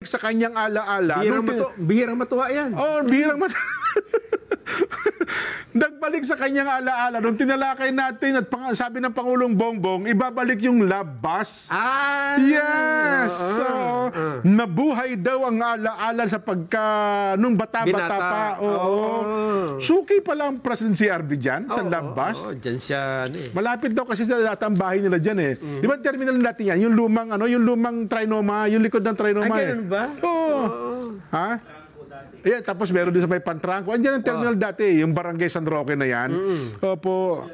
nagbalik sa kanyang alaala. Bihirang matuwa yan. Oh, bihirang matuwa. Nagbalik sa kanyang alaala nung tinalakay natin at sabi ng Pangulong Bongbong, ibabalik yung love bus. Yes! So, nabuhay daw ang alaala sa nung bata-bata pa. Suki pala ang President CRB dyan sa love bus. Dyan siya. Malapit daw kasi sa bahay nila dyan eh. Di ba terminal natin yan? Yung lumang Trinoma, yung likod ng Trinoma. Ganun ba? Oo. Ha? Yeah, tapos meron din sa may Pantranco. Andiyan ang terminal dati, yung Barangay San Roque na yan. Opo.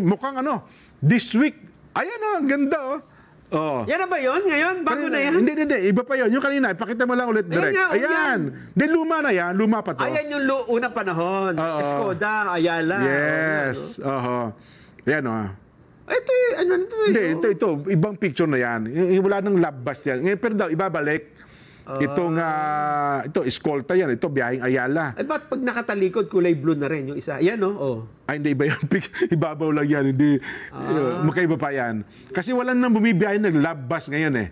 Mukhang this week. Ayan ang ganda Yan na ba yun? Ngayon? Bago na yan? Hindi. Iba pa yun. Yung kanina, ipakita mo lang ulit direct. Ayan. Di luma na yan. Luma pa to. Ayan yung unang panahon. Skoda, Ayala. Yes. Ayan Ito, Hindi, ito. Ibang picture na yan. Wala nang labas yan. Ngayon, pero daw, ibabalik. Ito, eskolta yan. Ito, biyaheng Ayala. Ba't pag nakatalikod, kulay blue na rin yung isa? Ayan, Ay, hindi, iba yan. Ibabaw lang yan. Hindi, magkaiba pa yan. Kasi wala nang bumibiyahe ng love bus ngayon eh.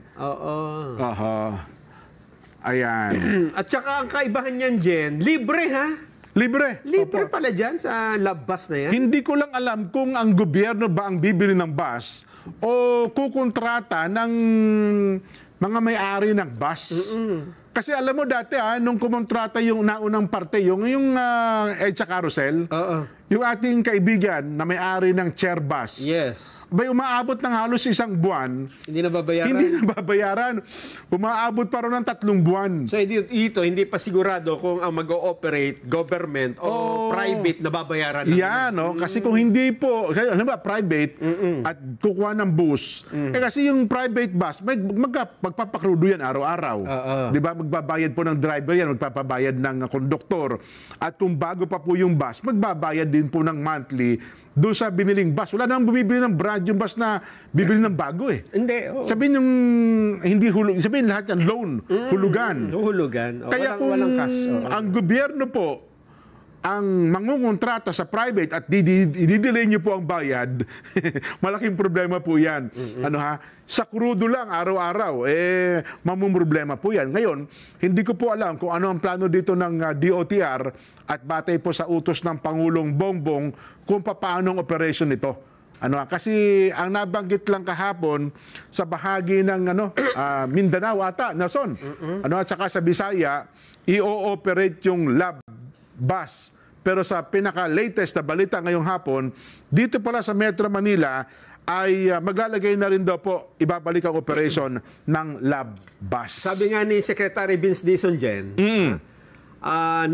Ayan. At saka ang kaibahan niyan, Jen, libre ha? Libre. Libre pala dyan sa love bus na yan? Hindi ko lang alam kung ang gobyerno ba ang bibili ng bus o kukontrata ng mga may-ari ng bus. Kasi alam mo dati nung kumontrata yung naunang parte, yung EDSA Carousel, yung ating kaibigan na may-ari ng chair bus. Yes. Bay, umaabot ng halos 1 buwan. Hindi nababayaran? Hindi nababayaran. Umaabot pa rin ng 3 buwan. So hindi pa sigurado kung ang mag-ooperate government o private na babayaran. Yan, kasi kung hindi po, ano ba, private at kukuha ng bus, kasi yung private bus, magpapakrudo yan araw-araw. Di ba? Magbabayad po ng driver yan, magpapabayad ng konduktor. At kung bago pa po yung bus, magbabayad din po ng monthly doon sa biniling bus. Wala nang bumibili ng brand yung bus na bibili ng bago eh. Hindi. Sabihin yung hindi hulog, sabihin lahat yan loan, hulugan. Hulugan. Kaya walang cash. Ang gobyerno po ang mangungontrata sa private at i-delay nyo po ang bayad, malaking problema po yan. Sa krudo lang, araw-araw, mamumroblema po yan. Ngayon, hindi ko po alam kung ano ang plano dito ng DOTR at batay po sa utos ng Pangulong Bongbong kung paano ang operation nito. Kasi ang nabanggit lang kahapon sa bahagi ng Mindanao ata, Nason, at saka sa Bisaya, i-ooperate yung lab bus. Pero sa pinaka-latest na balita ngayong hapon, dito pala sa Metro Manila ay maglalagay na rin daw po ibabalik ang operation ng lab bus. Sabi nga ni Secretary Vince Dizon Jen,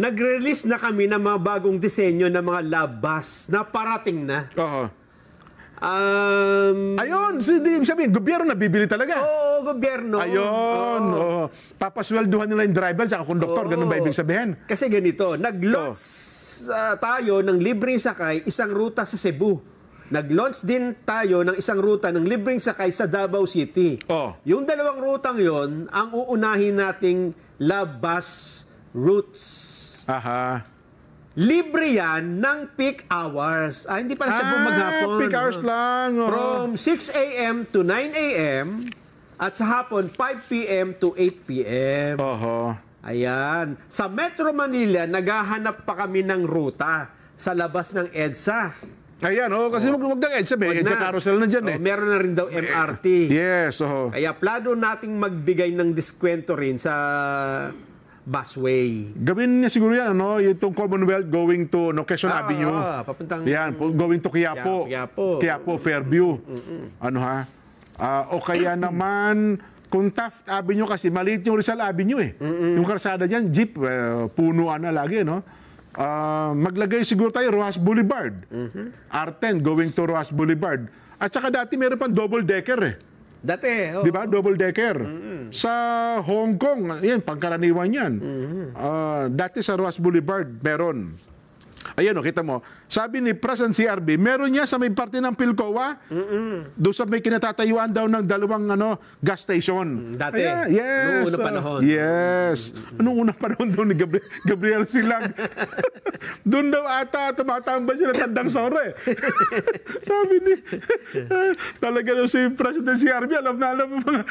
nag-release na kami ng mga bagong disenyo ng mga lab bus na parating na. Ayun, sabihin, gobyerno na bibili talaga. Oo, gobyerno. Ayun, papaswelduhan nila yung driver sa konduktor, ganun ba ibig sabihin? Kasi ganito, nag-launch tayo ng libreng sakay, isang ruta sa Cebu. Nag-launch din tayo ng isang ruta ng libreng sakay sa Davao City. Yung dalawang rutang yon ang uunahin nating lab bus routes. Libre yan ng peak hours. Hindi pala Cebu maghapon. Peak hours lang. From 6 a.m. to 9 a.m. at sa hapon 5 p.m. to 8 p.m. Ayan. Sa Metro Manila, naghahanap pa kami ng ruta sa labas ng EDSA. Ayan, kasi wag ng EDSA, EDSA Carousel na dyan meron na rin daw MRT. Yes, Kaya plano nating magbigay ng diskwento rin sa busway. Gawin niya siguro yan, itong Commonwealth going to Quezon Avenue. Papuntang yan, going to Quiapo. Quiapo, Fairview. O kaya naman, kung Taft Avenue kasi, maliit yung Rizal Avenue Yung karsada dyan, jeep, punuan na lagi, maglagay siguro tayo Rojas Boulevard. R10 going to Rojas Boulevard. At saka dati meron pang double-decker Dati, di ba? Double-decker. Sa Hong Kong, yan, pangkaraniwan yan. Dati sa Rojas Boulevard, meron. Ayan, kita mo. Sabi ni President CRB, meron niya sa may parte ng Pilcoa, doon sa may kinatatayuan daw ng dalawang gas station. Dati? Yes. Noong unang panahon. Yes. Anong unang panahon doon ni Gabriel Silang? Doon daw ata, tumatambay siya na tandang sore. Sabi ni, talaga daw si President CRB, alam na alam mo mga